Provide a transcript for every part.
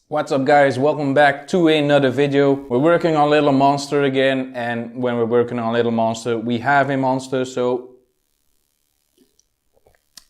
What's up guys, welcome back to another video. We're working on Little Monster again, and when we're working on Little Monster we have a monster, so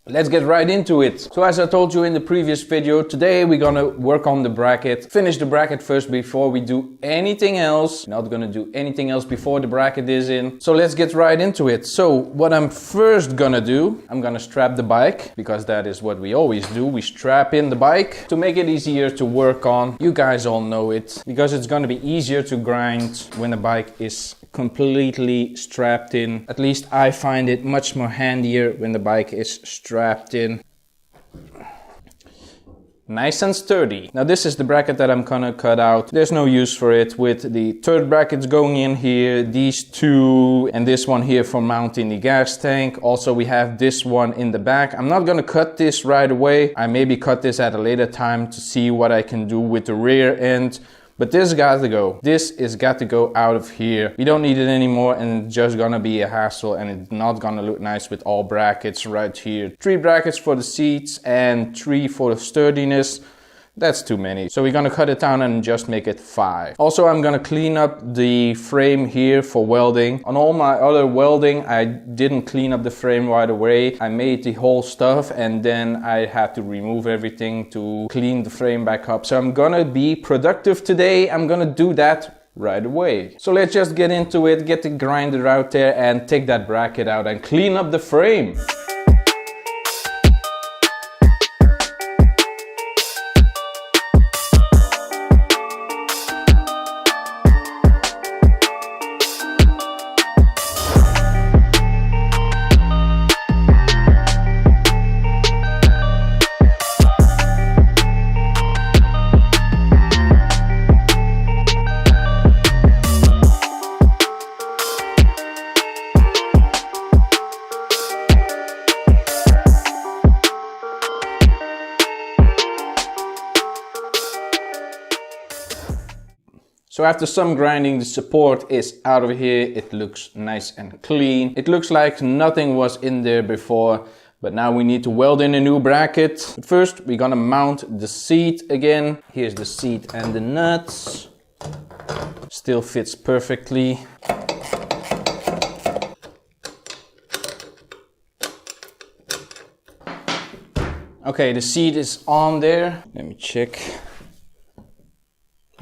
let's get right into it. So as I told you in the previous video, today we're gonna work on the bracket. Finish the bracket first before we do anything else. Not gonna do anything else before the bracket is in. So let's get right into it. So what I'm first gonna do, I'm gonna strap the bike, because that is what we always do. We strap in the bike to make it easier to work on. You guys all know it, because it's gonna be easier to grind when the bike is completely strapped in. At least I find it much more handier when the bike is strapped in. Nice and sturdy. Now this is the bracket that I'm gonna cut out. There's no use for it, with the third brackets going in here, these two, and this one here for mounting the gas tank. Also we have this one in the back. I'm not gonna cut this right away. I maybe cut this at a later time to see what I can do with the rear end. But this got to go. This is got to go out of here. We don't need it anymore, and it's just gonna be a hassle, and it's not gonna look nice with all brackets right here. 3 brackets for the seats and 3 for the sturdiness. That's too many. So we're gonna cut it down and just make it 5. Also, I'm gonna clean up the frame here for welding. On all my other welding, I didn't clean up the frame right away. I made the whole stuff and then I had to remove everything to clean the frame back up. So I'm gonna be productive today. I'm gonna do that right away. So let's just get into it, get the grinder out there and take that bracket out and clean up the frame. So after some grinding, the support is out of here. It looks nice and clean. It looks like nothing was in there before, but now we need to weld in a new bracket. But first, we're gonna mount the seat again. Here's the seat and the nuts. Still fits perfectly. Okay, the seat is on there. Let me check.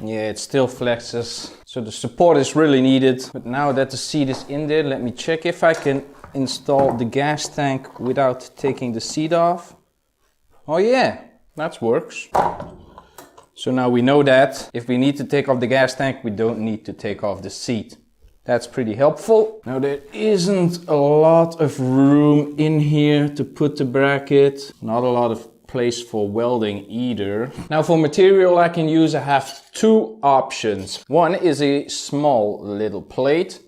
Yeah, it still flexes, so the support is really needed. But now that the seat is in there, let me check if I can install the gas tank without taking the seat off. Oh yeah, that works. So now we know that if we need to take off the gas tank, we don't need to take off the seat. That's pretty helpful. Now there isn't a lot of room in here to put the bracket. Not a lot of place for welding either. Now for material I have 2 options. One is a small little plate,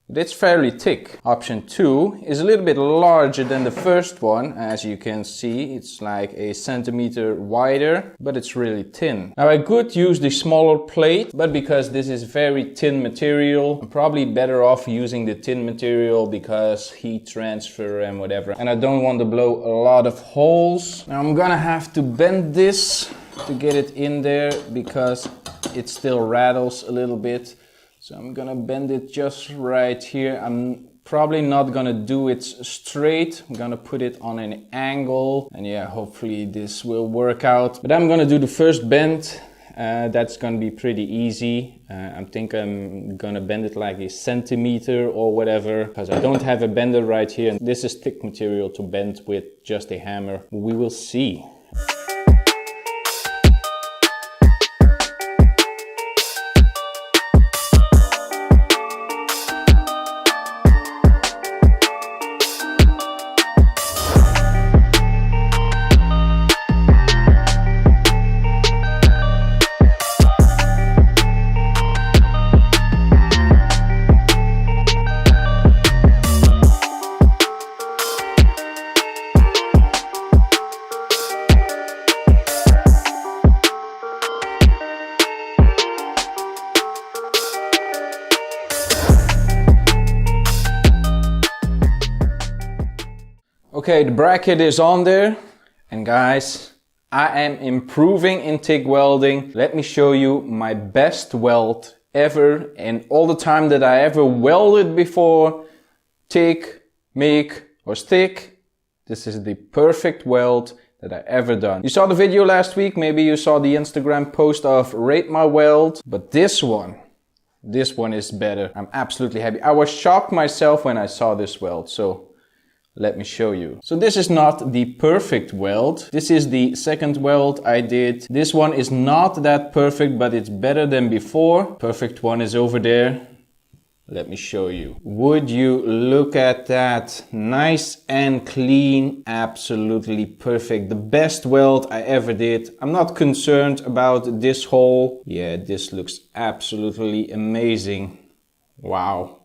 but it's fairly thick. Option 2 is a little bit larger than the first one. As you can see, it's like a centimeter wider, but it's really thin. Now I could use the smaller plate, but because this is very thin material, I'm probably better off using the thin material because heat transfer and whatever. And I don't want to blow a lot of holes. Now I'm gonna have to bend this to get it in there because it still rattles a little bit. So I'm gonna bend it just right here. I'm probably not gonna do it straight. I'm gonna put it on an angle, and yeah, hopefully this will work out. But I'm gonna do the first bend. That's gonna be pretty easy. I think I'm gonna bend it like a centimeter or whatever, because I don't have a bender right here. This is thick material to bend with just a hammer. We will see. Okay, the bracket is on there, and guys, I am improving in TIG welding. Let me show you my best weld ever and all the time that I ever welded before. TIG, MIG or stick. This is the perfect weld that I ever done. You saw the video last week, maybe you saw the Instagram post of rate my weld, but this one is better. I'm absolutely happy. I was shocked myself when I saw this weld, so let me show you. So this is not the perfect weld. This is the second weld I did. This one is not that perfect, but it's better than before. Perfect one is over there. Let me show you. Would you look at that? Nice and clean, absolutely perfect. The best weld I ever did. I'm not concerned about this hole. Yeah, this looks absolutely amazing. Wow.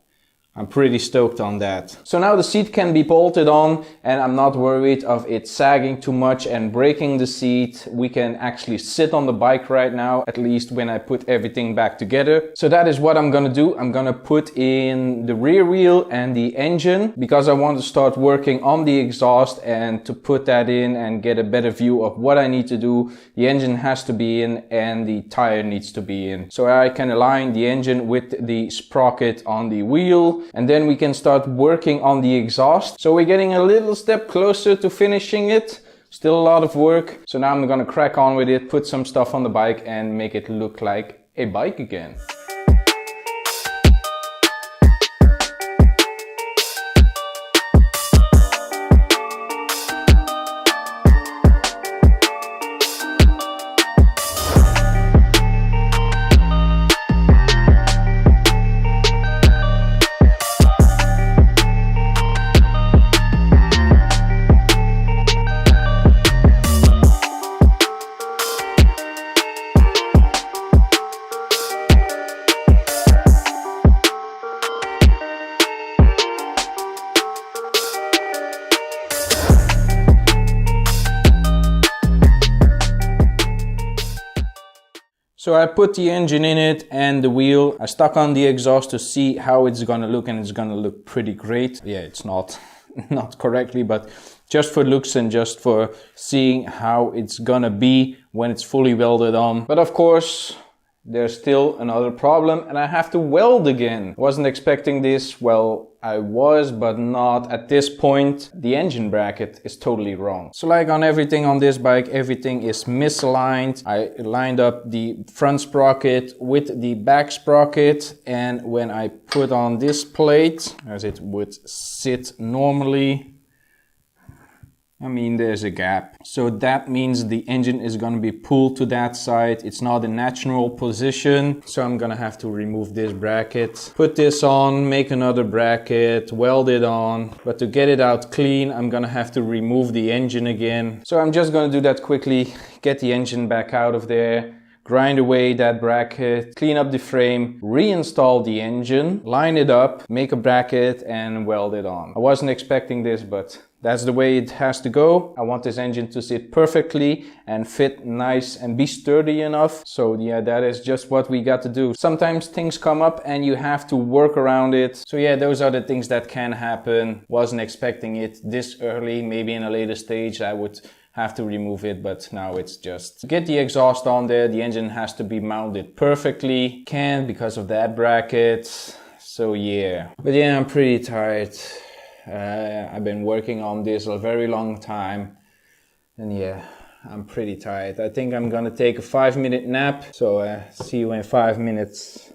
I'm pretty stoked on that. So now the seat can be bolted on and I'm not worried of it sagging too much and breaking the seat. We can actually sit on the bike right now, at least when I put everything back together. So that is what I'm gonna do. I'm gonna put in the rear wheel and the engine because I want to start working on the exhaust, and to put that in and get a better view of what I need to do, the engine has to be in and the tire needs to be in. So I can align the engine with the sprocket on the wheel, and then we can start working on the exhaust. So we're getting a little step closer to finishing it. Still a lot of work. So now I'm gonna crack on with it, put some stuff on the bike and make it look like a bike again. So I put the engine in it and the wheel. I stuck on the exhaust to see how it's gonna look, and it's gonna look pretty great. Yeah, it's not correctly, but just for looks and just for seeing how it's gonna be when it's fully welded on. But of course, there's still another problem and I have to weld again. Wasn't expecting this. Well, I was, but not at this point. The engine bracket is totally wrong. So like on everything on this bike, everything is misaligned. I lined up the front sprocket with the back sprocket, and when I put on this plate, as it would sit normally, I mean, there's a gap. So that means the engine is going to be pulled to that side. It's not a natural position. So I'm going to have to remove this bracket, put this on, make another bracket, weld it on. But to get it out clean, I'm going to have to remove the engine again. So I'm just going to do that quickly, get the engine back out of there, grind away that bracket, clean up the frame, reinstall the engine, line it up, make a bracket and weld it on. I wasn't expecting this, but that's the way it has to go. I want this engine to sit perfectly and fit nice and be sturdy enough. So yeah, that is just what we got to do. Sometimes things come up and you have to work around it. So yeah, those are the things that can happen. Wasn't expecting it this early. Maybe in a later stage I would have to remove it, but now it's just get the exhaust on there. The engine has to be mounted perfectly. Can't because of that bracket. So yeah, but yeah, I'm pretty tired. I've been working on this a very long time, and yeah, I'm pretty tired. I think I'm gonna take a 5-minute nap, so see you in 5 minutes.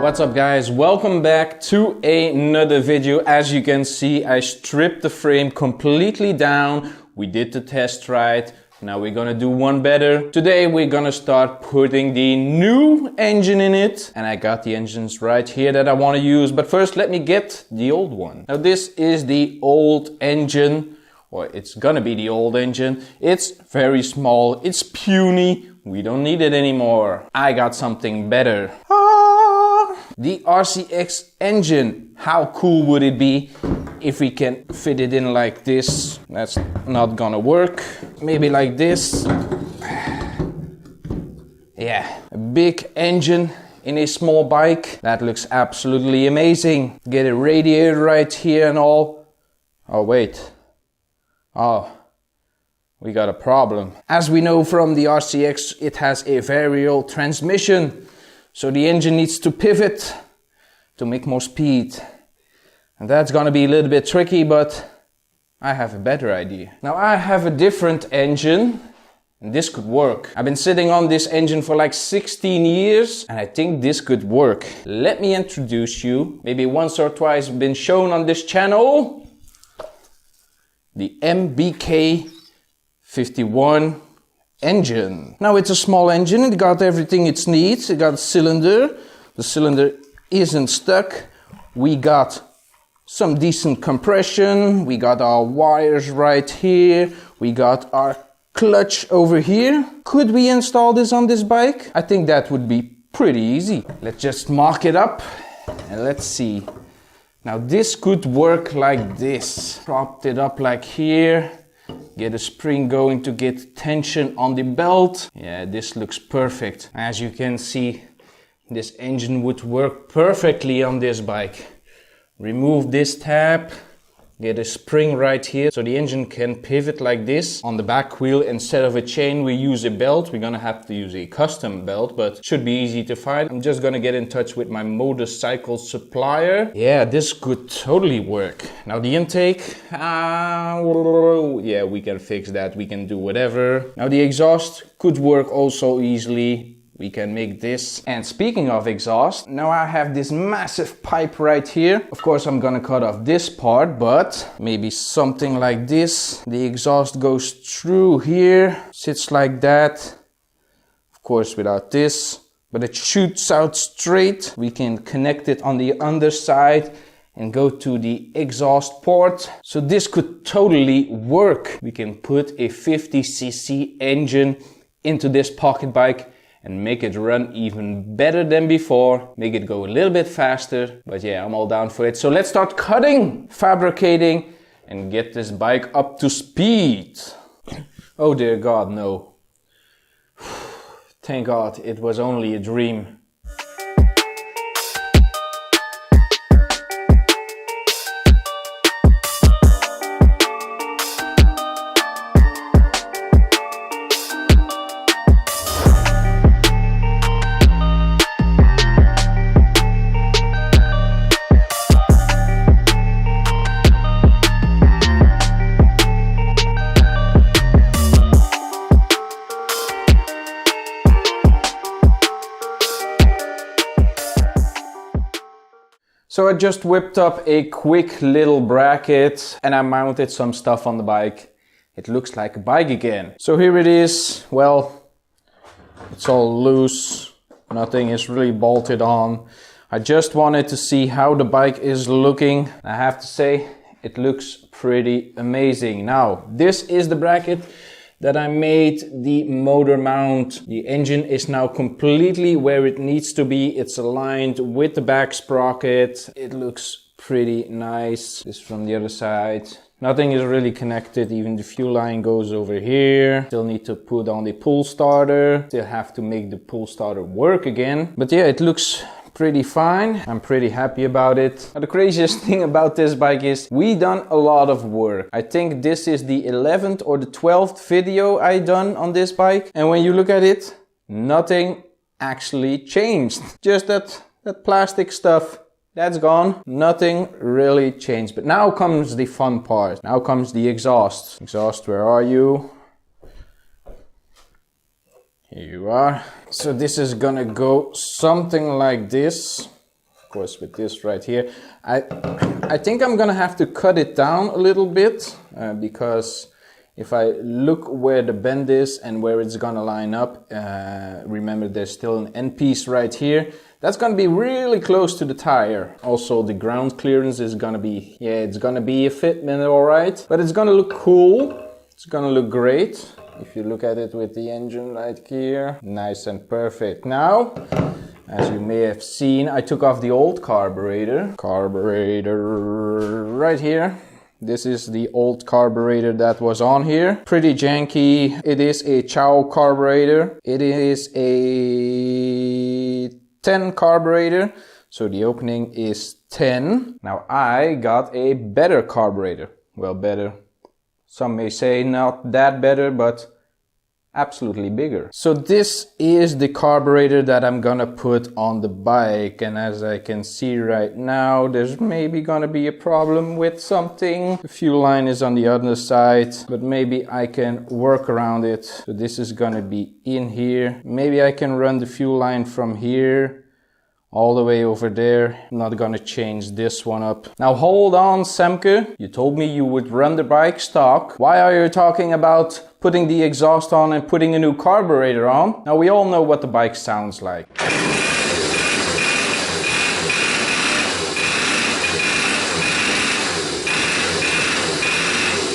What's up guys, welcome back to another video. As you can see, I stripped the frame completely down. We did the test ride. Now we're gonna do one better. Today we're gonna start putting the new engine in it. And I got the engines right here that I wanna use. But first let me get the old one. Now this is the old engine, or it's gonna be the old engine. It's very small, it's puny. We don't need it anymore. I got something better. The RCX engine. How cool would it be if we can fit it in like this? That's not gonna work. Maybe like this. Yeah, a big engine in a small bike. That looks absolutely amazing. Get a radiator right here and all. Oh wait. Oh, we got a problem. As we know from the RCX, it has a variable transmission. So the engine needs to pivot to make more speed. And that's gonna be a little bit tricky, but I have a better idea. Now I have a different engine. And this could work. I've been sitting on this engine for like 16 years and I think this could work. Let me introduce you, maybe once or twice been shown on this channel, the MBK 51 engine. Now it's a small engine, it got everything it needs. It got a cylinder, the cylinder isn't stuck. We got some decent compression, we got our wires right here, we got our clutch over here. Could we install this on this bike? I think that would be pretty easy. Let's just mark it up and let's see. Now this could work like this. Propped it up like here. Get a spring going to get tension on the belt. Yeah, this looks perfect. As you can see, this engine would work perfectly on this bike. Remove this tab. Get a spring right here so the engine can pivot like this. On the back wheel, instead of a chain, we use a belt. We're gonna have to use a custom belt, but should be easy to find. I'm just gonna get in touch with my motorcycle supplier. Yeah, this could totally work. Now the intake, yeah, we can fix that. We can do whatever. Now the exhaust could work also easily. We can make this. And speaking of exhaust, now I have this massive pipe right here. Of course, I'm gonna cut off this part, but maybe something like this. The exhaust goes through here, sits like that. Of course, without this, but it shoots out straight. We can connect it on the underside and go to the exhaust port. So this could totally work. We can put a 50cc engine into this pocket bike and make it run even better than before, make it go a little bit faster. But yeah, I'm all down for it. So let's start cutting, fabricating, and get this bike up to speed. Oh dear God, no. Thank God it was only a dream. So I just whipped up a quick little bracket and I mounted some stuff on the bike. It looks like a bike again. So here it is. Well, it's all loose. Nothing is really bolted on. I just wanted to see how the bike is looking. I have to say, it looks pretty amazing. Now, this is the bracket that I made the motor mount. The engine is now completely where it needs to be. It's aligned with the back sprocket. It looks pretty nice. This from the other side. Nothing is really connected. Even the fuel line goes over here. Still need to put on the pull starter. Still have to make the pull starter work again. But yeah, it looks pretty fine. I'm pretty happy about it. Now, the craziest thing about this bike is we done a lot of work. I think this is the 11th or the 12th video I done on this bike. And when you look at it, nothing actually changed. Just that plastic stuff, that's gone. Nothing really changed. But now comes the fun part. Now comes the exhaust. Exhaust, where are you? Here you are. So this is gonna go something like this. Of course, with this right here. I think I'm gonna have to cut it down a little bit because if I look where the bend is and where it's gonna line up, remember there's still an end piece right here. That's gonna be really close to the tire. Also, the ground clearance is gonna be, yeah, it's gonna be a fitment, all right. But it's gonna look cool. It's gonna look great. If you look at it with the engine right here, nice and perfect. Now, as you may have seen, I took off the old carburetor. Carburetor right here. This is the old carburetor that was on here. Pretty janky. It is a Ciao carburetor. It is a 10 carburetor. So the opening is 10. Now I got a better carburetor. Well, better. Some may say not that better, but absolutely bigger. So this is the carburetor that I'm gonna put on the bike, and as I can see right now, there's maybe gonna be a problem with something. The fuel line is on the other side, but maybe I can work around it. So this is gonna be in here. Maybe I can run the fuel line from here all the way over there. I'm not gonna change this one up. Now hold on, Semke. You told me you would run the bike stock. Why are you talking about putting the exhaust on and putting a new carburetor on? Now we all know what the bike sounds like.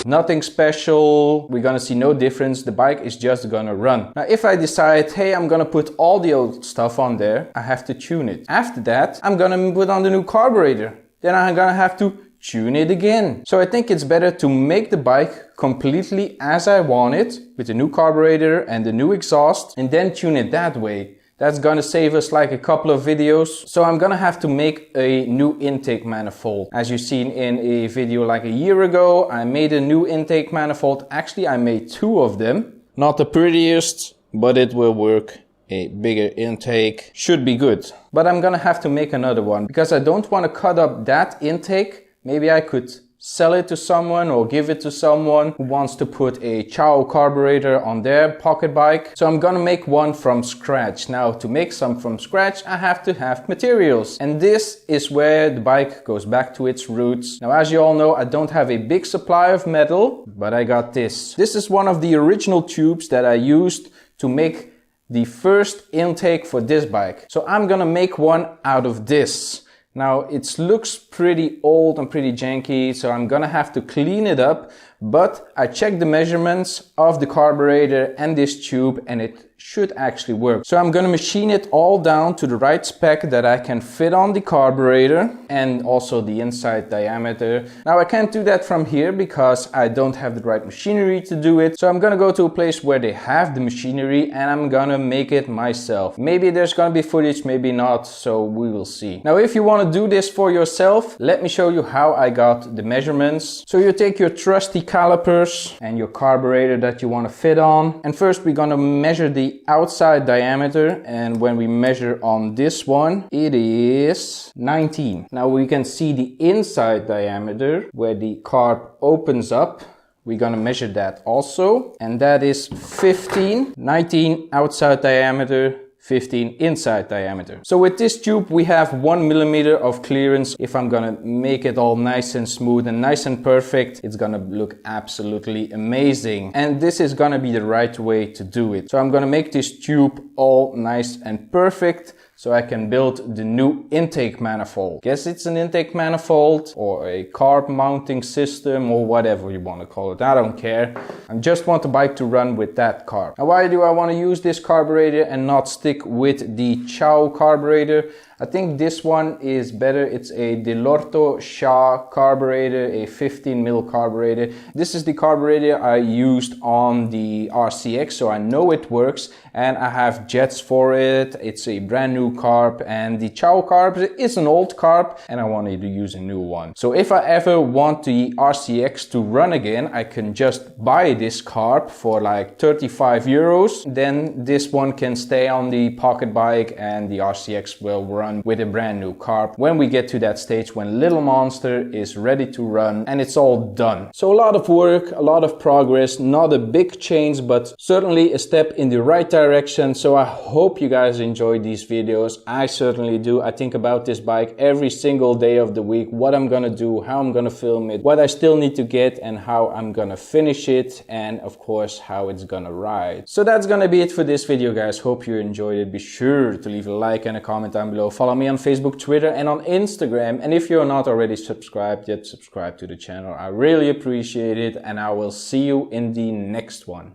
Nothing special, we're gonna see no difference, the bike is just gonna run. Now if I decide, hey, I'm gonna put all the old stuff on there, I have to tune it. After that, I'm gonna put on the new carburetor. Then I'm gonna have to tune it again. So I think it's better to make the bike completely as I want it, with the new carburetor and the new exhaust, and then tune it that way. That's gonna save us like a couple of videos. So I'm gonna have to make a new intake manifold. As you've seen in a video like a year ago, I made a new intake manifold. Actually, I made 2 of them. Not the prettiest, but it will work. A bigger intake should be good. But I'm gonna have to make another one because I don't want to cut up that intake. Maybe I could sell it to someone or give it to someone who wants to put a Ciao carburetor on their pocket bike. So I'm gonna make one from scratch. Now to make some from scratch, I have to have materials. And this is where the bike goes back to its roots. Now as you all know, I don't have a big supply of metal, but I got this. This is one of the original tubes that I used to make the first intake for this bike. So I'm gonna make one out of this. Now it looks pretty old and pretty janky, so I'm gonna have to clean it up, but I checked the measurements of the carburetor and this tube and it should actually work. So I'm gonna machine it all down to the right spec that I can fit on the carburetor and also the inside diameter. Now I can't do that from here because I don't have the right machinery to do it. So I'm gonna go to a place where they have the machinery and I'm gonna make it myself. Maybe there's gonna be footage, maybe not, so we will see. Now if you wanna do this for yourself, let me show you how I got the measurements. So you take your trusty calipers and your carburetor that you wanna fit on. And first we're gonna measure the outside diameter, and when we measure on this one, it is 19. Now we can see the inside diameter where the carb opens up. We're gonna measure that also, and that is 15. 19 outside diameter, 15 inside diameter. So with this tube we have 1 millimeter of clearance. If I'm gonna make it all nice and smooth and nice and perfect, it's gonna look absolutely amazing. And this is gonna be the right way to do it. So I'm gonna make this tube all nice and perfect so I can build the new intake manifold. Guess it's an intake manifold or a carb mounting system or whatever you want to call it. I don't care. I just want the bike to run with that carb. Now why do I want to use this carburetor and not stick with the Ciao carburetor? I think this one is better. It's a Delorto Shaw carburetor, a 15 mil carburetor. This is the carburetor I used on the RCX, so I know it works and I have jets for it. It's a brand new carb, and the Ciao carb is an old carb and I wanted to use a new one. So if I ever want the RCX to run again, I can just buy this carb for like 35 euros. Then this one can stay on the pocket bike and the RCX will run with a brand new carb when we get to that stage when Little Monster is ready to run and it's all done. So a lot of work, a lot of progress, not a big change, but certainly a step in the right direction. So I hope you guys enjoyed these videos. I certainly do. I think about this bike every single day of the week, what I'm gonna do, how I'm gonna film it, what I still need to get and how I'm gonna finish it, and of course how it's gonna ride. So that's gonna be it for this video, guys. Hope you enjoyed it. Be sure to leave a like and a comment down below. Follow me on Facebook, Twitter and on Instagram. And if you're not already subscribed yet, subscribe to the channel. I really appreciate it, and I will see you in the next one.